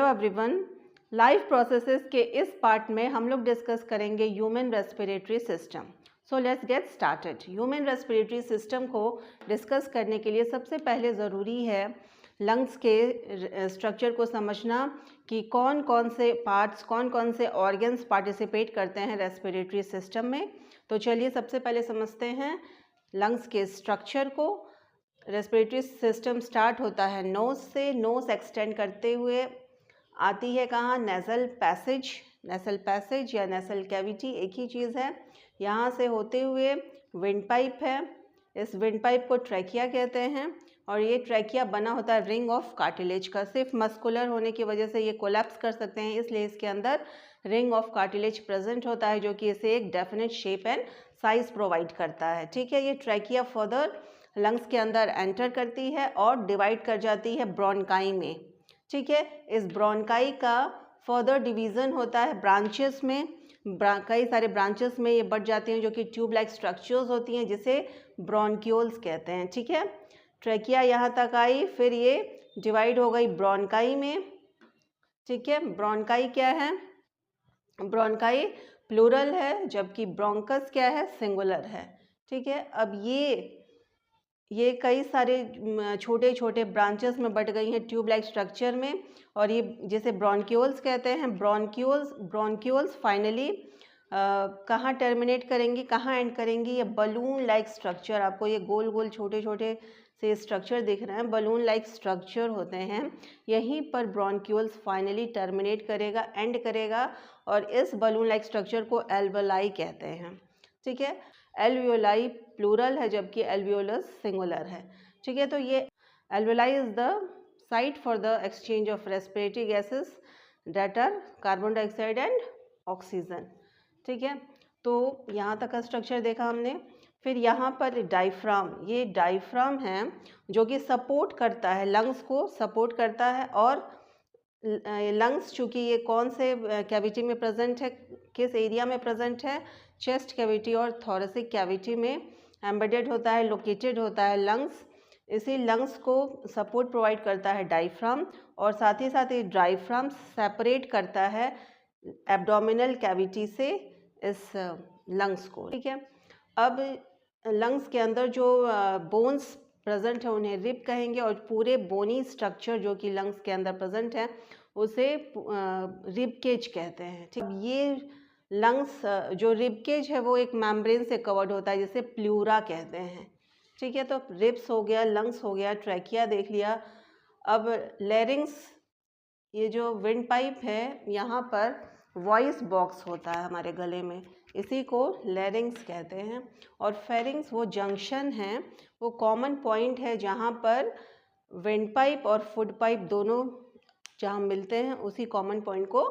Hello everyone. Life processes के इस part में हम लोग डिस्कस करेंगे human respiratory system. So let's get started. Human respiratory system को डिस्कस करने के लिए सबसे पहले ज़रूरी है लंग्स के स्ट्रक्चर को समझना कि कौन कौन से पार्ट्स, कौन कौन से ऑर्गन्स पार्टिसिपेट करते हैं रेस्पिरेटरी सिस्टम में। तो चलिए सबसे पहले समझते हैं लंग्स के स्ट्रक्चर को। रेस्पिरेटरी सिस्टम स्टार्ट होता है नोज से, नोज एक्सटेंड करते हुए आती है कहाँ, नेज़ल पैसेज। नेज़ल पैसेज या नेज़ल कैविटी एक ही चीज़ है। यहाँ से होते हुए विंड पाइप है, इस विंड पाइप को ट्रैकिया कहते हैं और ये ट्रैकिया बना होता है रिंग ऑफ कार्टिलेज का। सिर्फ मस्कुलर होने की वजह से ये कोलैप्स कर सकते हैं, इसलिए इसके अंदर रिंग ऑफ कार्टिलेज प्रेजेंट होता है जो कि इसे एक definite shape and size provide करता है। ठीक है, ये ट्रैकिया फर्दर लंग्स के अंदर एंटर करती है और डिवाइड कर जाती है ब्रोंकाई में। ठीक है, इस ब्रोंकाई का फर्दर डिवीज़न होता है ब्रांचेस में। कई सारे ब्रांचेस में ये बढ़ जाती हैं जो कि ट्यूब लाइक स्ट्रक्चर्स होती हैं जिसे ब्रोंक्यूल्स कहते हैं। ठीक है, ट्रैकिया यहाँ तक आई, फिर ये डिवाइड हो गई ब्रोंकाई में। ठीक है, ब्रोंकाई क्या है, ब्रोंकाई प्लूरल है जबकि ब्रोंकस क्या है, सिंगुलर है। ठीक है, अब ये कई सारे छोटे छोटे ब्रांचेस में बट गई हैं ट्यूब लाइक स्ट्रक्चर में और ये जिसे ब्रोंक्यूल्स कहते हैं। ब्रोंक्यूल्स फाइनली कहाँ टर्मिनेट करेंगी, कहाँ एंड करेंगी, ये बलून लाइक स्ट्रक्चर। आपको ये गोल गोल छोटे छोटे से स्ट्रक्चर दिख रहे हैं, बलून लाइक स्ट्रक्चर होते हैं। यहीं पर ब्रोंक्यूल्स फाइनली टर्मिनेट करेगा, एंड करेगा और इस बलून लाइक स्ट्रक्चर को एल्वेलाई कहते हैं। ठीक है, एल्वियोलाई प्लूरल है जबकि एल्वियोलस सिंगुलर है। ठीक है, तो ये alveoli is the site for the exchange of respiratory gases that are carbon dioxide and oxygen. ठीक है, तो यहाँ तक का स्ट्रक्चर देखा हमने। फिर यहाँ पर डायफ्राम, ये डायफ्राम है जो कि सपोर्ट करता है, लंग्स को सपोर्ट करता है। और लंग्स चूँकि ये कौन से कैविटी में प्रेजेंट है, किस एरिया में प्रेजेंट है, चेस्ट कैविटी और थोरेसिक कैविटी में एम्बेडेड होता है, लोकेटेड होता है लंग्स। इसी लंग्स को सपोर्ट प्रोवाइड करता है डायफ्राम और साथ ही ये डायफ्राम सेपरेट करता है एब्डोमिनल कैविटी से इस लंग्स को। ठीक है, अब लंग्स के अंदर जो बोन्स प्रेजेंट है उन्हें रिब कहेंगे और पूरे बोनी स्ट्रक्चर जो कि लंग्स के अंदर प्रेजेंट है उसे रिब केज कहते हैं। ठीक, ये लंग्स जो रिब केज है वो एक मेम्ब्रेन से कवर्ड होता है जिसे प्लूरा कहते हैं। ठीक है, तो रिब्स हो गया, लंग्स हो गया, ट्रैकिया देख लिया। अब लैरिंग्स, ये जो विंड पाइप है, यहाँ पर वॉइस बॉक्स होता है हमारे गले में, इसी को लैरिंग्स कहते हैं। और फेरिंग्स वो जंक्शन है, वो कॉमन पॉइंट है जहाँ पर विंड पाइप और फूड पाइप दोनों जहाँ मिलते हैं, उसी कॉमन पॉइंट को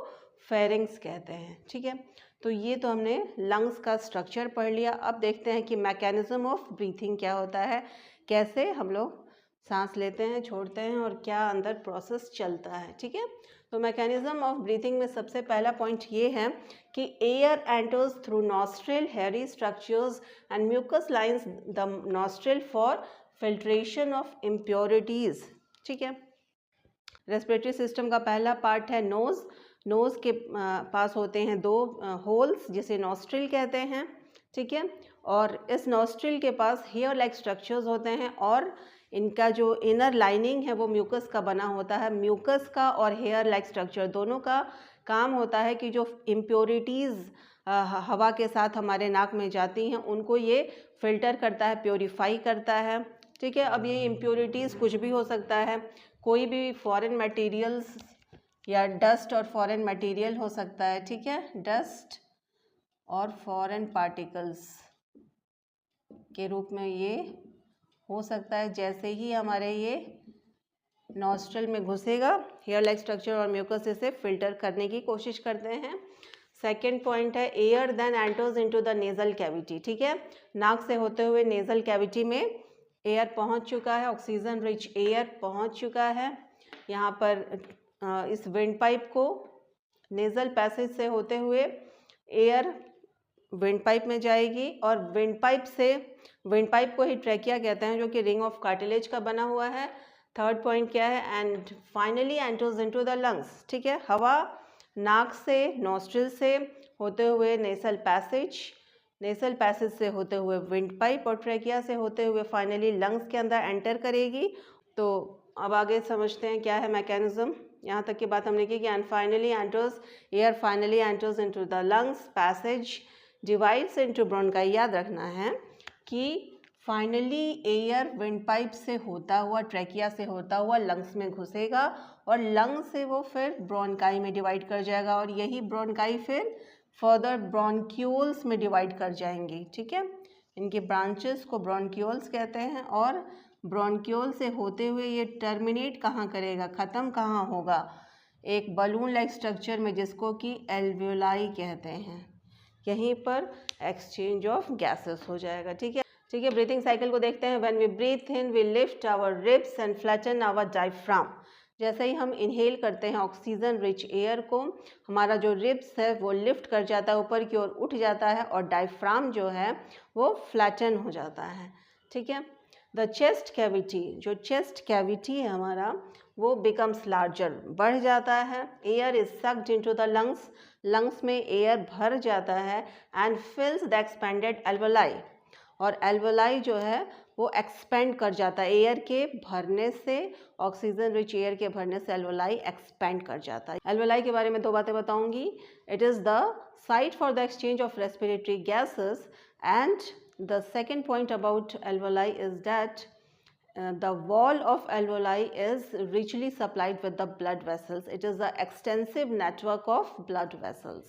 फेरिंग्स कहते हैं। ठीक है, तो ये तो हमने लंग्स का स्ट्रक्चर पढ़ लिया। अब देखते हैं कि मैकेनिज्म ऑफ ब्रीथिंग क्या होता है, कैसे हम लोग सांस लेते हैं, छोड़ते हैं और क्या अंदर प्रोसेस चलता है। ठीक है, तो मैकेनिज्म ऑफ ब्रीथिंग में सबसे पहला पॉइंट ये है कि air enters through nostril, hairy structures and mucus lines the nostril for filtration of impurities. ठीक है, रेस्पिरेटरी सिस्टम का पहला पार्ट है नोज़। नोज़ के पास होते हैं दो होल्स जिसे नॉस्ट्रिल कहते हैं। ठीक है, और इस नॉस्ट्रिल के पास हेयर लाइक स्ट्रक्चर्स होते हैं और इनका जो इनर लाइनिंग है वो म्यूकस का बना होता है। म्यूकस का और हेयर लाइक स्ट्रक्चर दोनों का काम होता है कि जो इम्प्योरिटीज़ हवा के साथ हमारे नाक में जाती हैं उनको ये फिल्टर करता है, प्योरीफाई करता है। ठीक है, अब ये इम्प्योरिटीज़ कुछ भी हो सकता है, कोई भी फॉरेन मटेरियल्स या डस्ट और फॉरेन मटेरियल हो सकता है। ठीक है, डस्ट और फॉरेन पार्टिकल्स के रूप में ये हो सकता है। जैसे ही हमारे ये नॉस्ट्रल में घुसेगा, हेयर लाइक स्ट्रक्चर और म्यूकस इसे फिल्टर करने की कोशिश करते हैं। सेकेंड पॉइंट है air then enters into the nasal cavity. ठीक है, नाक से होते हुए नेज़ल कैविटी में एयर पहुंच चुका है, ऑक्सीजन रिच एयर पहुंच चुका है। यहाँ पर इस विंड पाइप को नेज़ल पैसेज से होते हुए एयर विंड पाइप में जाएगी और विंड पाइप को ही ट्रैकिया कहते हैं जो कि रिंग ऑफ कार्टिलेज का बना हुआ है। थर्ड पॉइंट क्या है, and finally enters into the lungs. ठीक है, हवा नाक से, नॉस्ट्रिल से होते हुए नेसल पैसेज से होते हुए विंड पाइप और ट्रैकिया से होते हुए फाइनली लंग्स के अंदर एंटर करेगी। तो अब आगे समझते हैं क्या है मैकेनिज्म। यहाँ तक की बात हमने की कि and finally enters, air finally enters into the lungs, passage divides into bronchi. याद रखना है कि फाइनली एयर विंड पाइप से होता हुआ, ट्रैकिया से होता हुआ लंग्स में घुसेगा और लंग्स से वो फिर ब्रोंकाई में डिवाइड कर जाएगा और यही ब्रोंकाई फिर फर्दर ब्रोंक्यूल्स में डिवाइड कर जाएंगी। ठीक है, इनके ब्रांचेस को ब्रोंक्यूल्स कहते हैं और ब्रोंक्यूल से होते हुए ये टर्मिनेट कहाँ करेगा, ख़त्म कहाँ होगा, एक बलून लाइक स्ट्रक्चर में जिसको कि एल्वियोलाई कहते हैं। यहीं पर एक्सचेंज ऑफ गैसेस हो जाएगा। ठीक है, ब्रीथिंग साइकिल को देखते हैं। When we breathe in we lift our ribs and flatten our diaphragm. जैसे ही हम इनहेल करते हैं ऑक्सीजन रिच एयर को, हमारा जो रिब्स है वो लिफ्ट कर जाता है, ऊपर की ओर उठ जाता है और डायफ्राम जो है वो फ्लैटन हो जाता है। ठीक है, द चेस्ट कैविटी, जो चेस्ट कैविटी है हमारा वो बिकम्स लार्जर, बढ़ जाता है। Air is sucked into the lungs, lungs में एयर भर जाता है एंड फिल्स द एक्सपेंडेड एल्वोलाई, और एल्वोलाई जो है वो एक्सपेंड कर जाता है एयर के भरने से, ऑक्सीजन रिच एयर के भरने से एल्वोलाई एक्सपेंड कर जाता है। एल्वोलाई के बारे में दो बातें बताऊंगी। It is the site for the exchange of respiratory gases and the second point about alveoli is that the wall of alveoli is richly supplied with the blood vessels. It is the extensive network of blood vessels.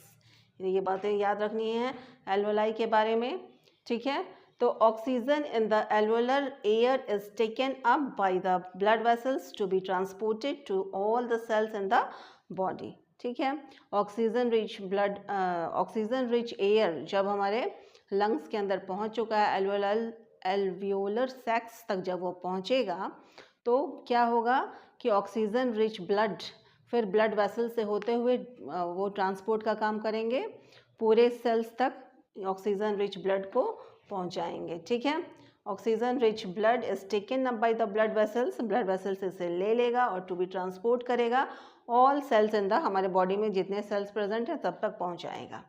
ये बातें याद रखनी है alveoli के बारे में। ठीक है, तो oxygen in the alveolar air is taken up by the blood vessels to be transported to all the cells in the body. ठीक है, ऑक्सीजन रिच एयर जब हमारे लंग्स के अंदर पहुंच चुका है, एल्वियोलर सैक्स तक जब वो पहुंचेगा तो क्या होगा कि ऑक्सीजन रिच ब्लड फिर ब्लड वेसल से होते हुए वो ट्रांसपोर्ट का काम करेंगे, पूरे सेल्स तक ऑक्सीजन रिच ब्लड को पहुंचाएंगे। ठीक है, oxygen rich blood is taken up by the blood vessels इसे ले लेगा और टू बी ट्रांसपोर्ट करेगा ऑल सेल्स इन द, हमारे बॉडी में जितने सेल्स प्रेजेंट हैं तब तक पहुंचाएगा।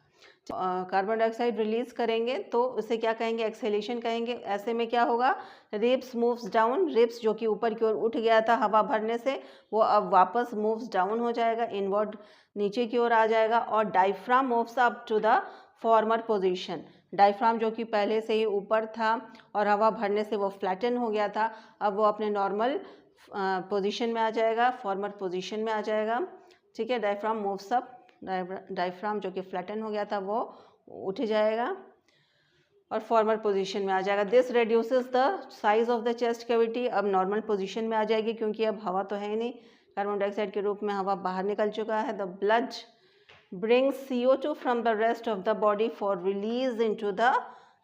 कार्बन डाइऑक्साइड रिलीज करेंगे तो उसे क्या कहेंगे, एक्सेलेशन कहेंगे। ऐसे में क्या होगा, रिब्स मूव्स डाउन, रिब्स जो कि ऊपर की ओर उठ गया था हवा भरने से वो अब वापस मूव्स डाउन हो जाएगा, इनवर्ड नीचे की ओर आ जाएगा, और diaphragm moves up to the former position. Diaphragm जो कि पहले से ही ऊपर था और हवा भरने से वो फ्लैटन हो गया था, अब वो अपने नॉर्मल पोजीशन में आ जाएगा, फॉर्मर पोजीशन में आ जाएगा। ठीक है, डायफ्राम मूव्स अप, डायफ्राम जो कि फ्लैटन हो गया था वो उठ जाएगा और फॉर्मर पोजीशन में आ जाएगा। This reduces the size of the chest cavity, अब नॉर्मल पोजीशन में आ जाएगी क्योंकि अब हवा तो है ही नहीं, कार्बन डाइऑक्साइड के रूप में हवा बाहर निकल चुका है। The blood brings CO2 from the rest of the body for release into the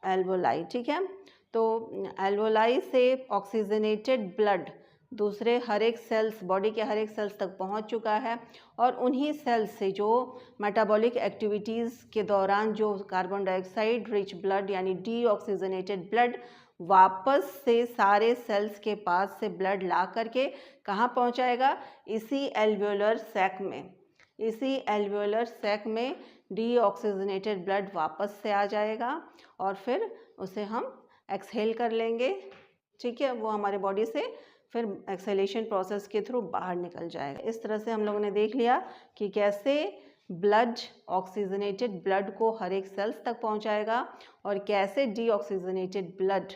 alveoli. ठीक है, तो एल्वोलाई से ऑक्सीजनेटेड ब्लड दूसरे हर एक सेल्स, बॉडी के हर एक सेल्स तक पहुंच चुका है और उन्हीं सेल्स से जो मेटाबॉलिक एक्टिविटीज़ के दौरान जो कार्बन डाइऑक्साइड रिच ब्लड यानी डीऑक्सीजनेटेड ब्लड वापस से सारे सेल्स के पास से ब्लड ला करके कहाँ पहुंचाएगा, इसी एल्वियोलर सैक में डीऑक्सीजनेटेड ब्लड वापस से आ जाएगा और फिर उसे हम एक्सहेल कर लेंगे। ठीक है, वो हमारे बॉडी से फिर एक्सेलेशन प्रोसेस के थ्रू बाहर निकल जाएगा। इस तरह से हम लोगों ने देख लिया कि कैसे ब्लड ऑक्सीजनेटेड ब्लड को हर एक सेल्स तक पहुंचाएगा और कैसे डीऑक्सीजनेटेड ब्लड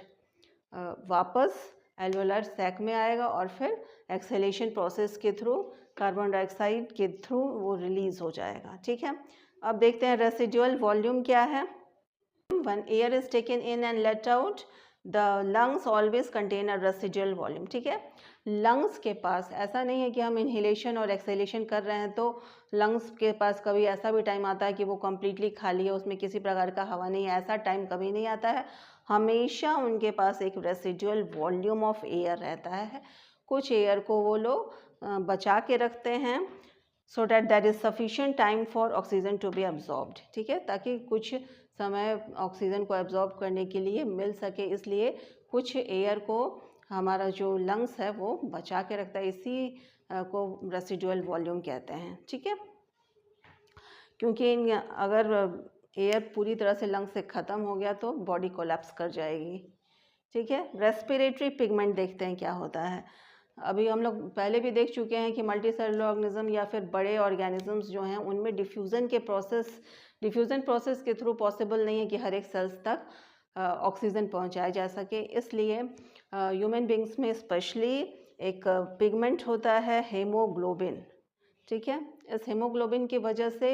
वापस एल्वोलर सैक में आएगा और फिर एक्सेलेशन प्रोसेस के थ्रू कार्बन डाइऑक्साइड के थ्रू वो रिलीज हो जाएगा। ठीक है, अब देखते हैं रेसिडुअल वॉल्यूम क्या है। When air is taken in and let out the lungs always contain a residual volume. ठीक है, लंग्स के पास ऐसा नहीं है कि हम इनहेलेशन और एक्सेलेशन कर रहे हैं तो लंग्स के पास कभी ऐसा भी टाइम आता है कि वो कम्प्लीटली खाली है, उसमें किसी प्रकार का हवा नहीं है, ऐसा टाइम कभी नहीं आता है। हमेशा उनके पास एक रेसिडुअल वॉल्यूम ऑफ एयर रहता है, कुछ एयर को वो लोग बचा के रखते हैं so that that is sufficient time for oxygen to be absorbed. ठीक है, ताकि कुछ समय ऑक्सीजन को एब्जॉर्ब करने के लिए मिल सके, इसलिए कुछ एयर को हमारा जो लंग्स है वो बचा के रखता है, इसी को रेसिडुअल वॉल्यूम कहते हैं। ठीक है, क्योंकि अगर एयर पूरी तरह से लंग्स से ख़त्म हो गया तो बॉडी कोलैप्स कर जाएगी। ठीक है, रेस्पिरेटरी पिगमेंट देखते हैं क्या होता है। अभी हम लोग पहले भी देख चुके हैं कि मल्टी सेलुलर ऑर्गेनिज्म या फिर बड़े ऑर्गेनिजम्स जो हैं उनमें डिफ्यूज़न प्रोसेस के थ्रू पॉसिबल नहीं है कि हर एक सेल्स तक ऑक्सीजन पहुंचाया जा सके। इसलिए ह्यूमन बींग्स में स्पेशली एक पिगमेंट होता है हेमोग्लोबिन। ठीक है, इस हेमोग्लोबिन की वजह से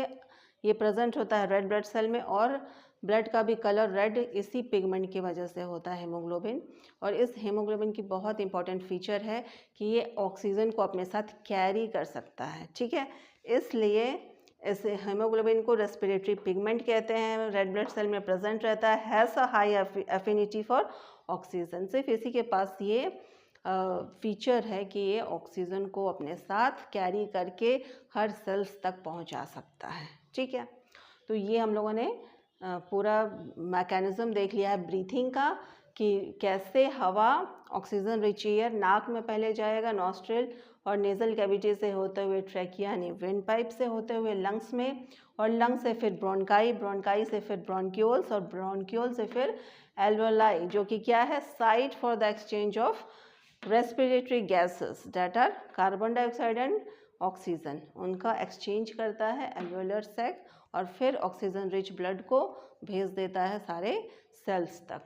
ये प्रेजेंट होता है रेड ब्लड सेल में, और ब्लड का भी कलर रेड इसी पिगमेंट की वजह से होता है हेमोग्लोबिन। और इस हेमोग्लोबिन की बहुत इंपॉर्टेंट फीचर है कि ये ऑक्सीजन को अपने साथ कैरी कर सकता है। ठीक है, इसलिए इस हेमोग्लोबिन को रेस्पिरेटरी पिगमेंट कहते हैं। रेड ब्लड सेल में प्रेजेंट रहता है, has a high affinity for oxygen. सिर्फ इसी के पास ये फीचर है कि ये ऑक्सीजन को अपने साथ कैरी करके हर सेल्स तक पहुंचा सकता है। ठीक है, तो ये हम लोगों ने पूरा मैकेनिज्म देख लिया है ब्रीथिंग का, कि कैसे हवा ऑक्सीजन रिच एयर नाक में पहले जाएगा, नॉस्ट्रिल और नेज़ल कैविटी से होते हुए ट्रैकिया यानी विंड पाइप से होते हुए लंग्स में, और लंग्स से फिर ब्रोंकाई, ब्रोंकाई से फिर ब्रोंक्यूल्स, और ब्रोंक्यूल से फिर एल्वेलाई, जो कि क्या है, site for the exchange of respiratory gases that are carbon dioxide and oxygen. उनका एक्सचेंज करता है एल्वेलर सैक, और फिर ऑक्सीजन रिच ब्लड को भेज देता है सारे सेल्स तक।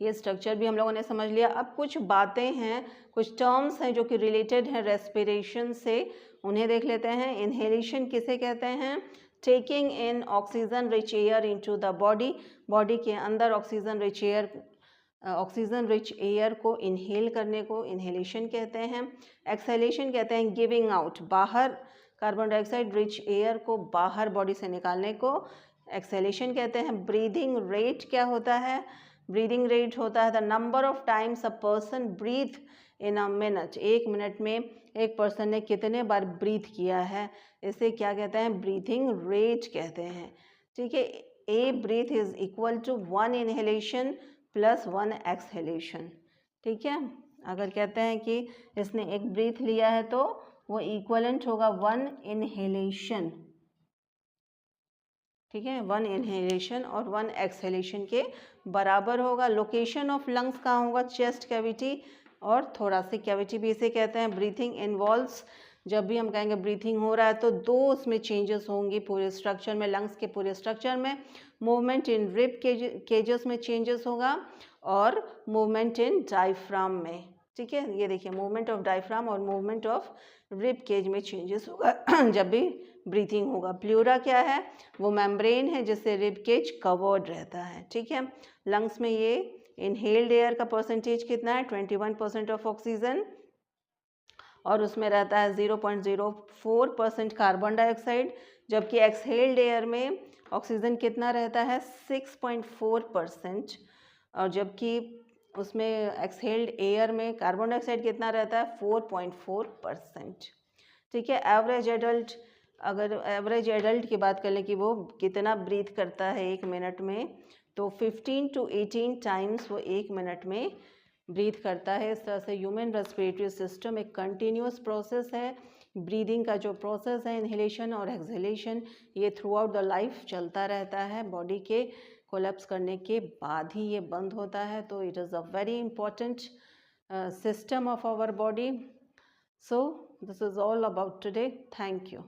ये स्ट्रक्चर भी हम लोगों ने समझ लिया। अब कुछ बातें हैं, कुछ टर्म्स हैं जो कि रिलेटेड हैं रेस्पिरेशन से, उन्हें देख लेते हैं। इनहेलेशन किसे कहते हैं? Taking in oxygen rich air into the body, body के अंदर ऑक्सीजन रिच एयर को इनहेल करने को इनहेलेशन कहते हैं। एक्सहेलेशन कहते हैं गिविंग आउट, बाहर कार्बन डाइऑक्साइड रिच एयर को बाहर बॉडी से निकालने को एक्सहेलेशन कहते हैं। ब्रीदिंग रेट क्या होता है? ब्रीदिंग रेट होता है the number of times a person breathe in a minute. एक मिनट में एक पर्सन ने कितने बार ब्रीथ किया है, इसे क्या कहते हैं? ब्रीथिंग रेट कहते हैं। ठीक है, a breath is equal to 1 inhalation plus 1 exhalation. ठीक है, अगर कहते हैं कि इसने एक ब्रीथ लिया है तो वो इक्वलेंट होगा 1 इनहेलेशन। ठीक है, 1 इनहेलेशन और 1 एक्सहेलेशन के बराबर होगा। लोकेशन ऑफ लंग्स कहाँ होगा? चेस्ट कैविटी और थोरासिक कैविटी भी इसे कहते हैं। ब्रीथिंग इन्वॉल्व्स, जब भी हम कहेंगे ब्रीथिंग हो रहा है तो दो उसमें चेंजेस होंगी पूरे स्ट्रक्चर में, लंग्स के पूरे स्ट्रक्चर में। मूवमेंट इन रिब केजेस में चेंजेस होगा और मूवमेंट इन डायफ्राम में। ठीक है, ये देखिए मूवमेंट ऑफ डायफ्राम और मूवमेंट ऑफ रिब केज में चेंजेस होगा जब भी ब्रीथिंग होगा। प्लूरा क्या है? वो मेम्ब्रेन है जिससे रिब केज कवर्ड रहता है। ठीक है, लंग्स में ये इनहेल्ड एयर का परसेंटेज कितना है? 21% ऑफ ऑक्सीजन, और उसमें रहता है 0.04% कार्बन डाइऑक्साइड, जबकि एक्सहेल्ड एयर में ऑक्सीजन कितना रहता है? 6.4%, और जबकि उसमें एक्सहेल्ड एयर में कार्बन डाइऑक्साइड कितना रहता है? 4.4%। ठीक है, एवरेज एडल्ट, अगर एवरेज एडल्ट की बात कर लें कि वो कितना ब्रीथ करता है एक मिनट में, तो 15 to 18 टाइम्स वो एक मिनट में ब्रीथ करता है। इस तरह से ह्यूमन रेस्पिरेटरी सिस्टम एक कंटिन्यूस प्रोसेस है। ब्रीदिंग का जो प्रोसेस है, इनहेलेशन और एक्सहेलेशन, ये थ्रू आउट द लाइफ चलता रहता है। बॉडी के कोलैप्स करने के बाद ही ये बंद होता है। तो it is a very important system of our body. So this is all about today. Thank you.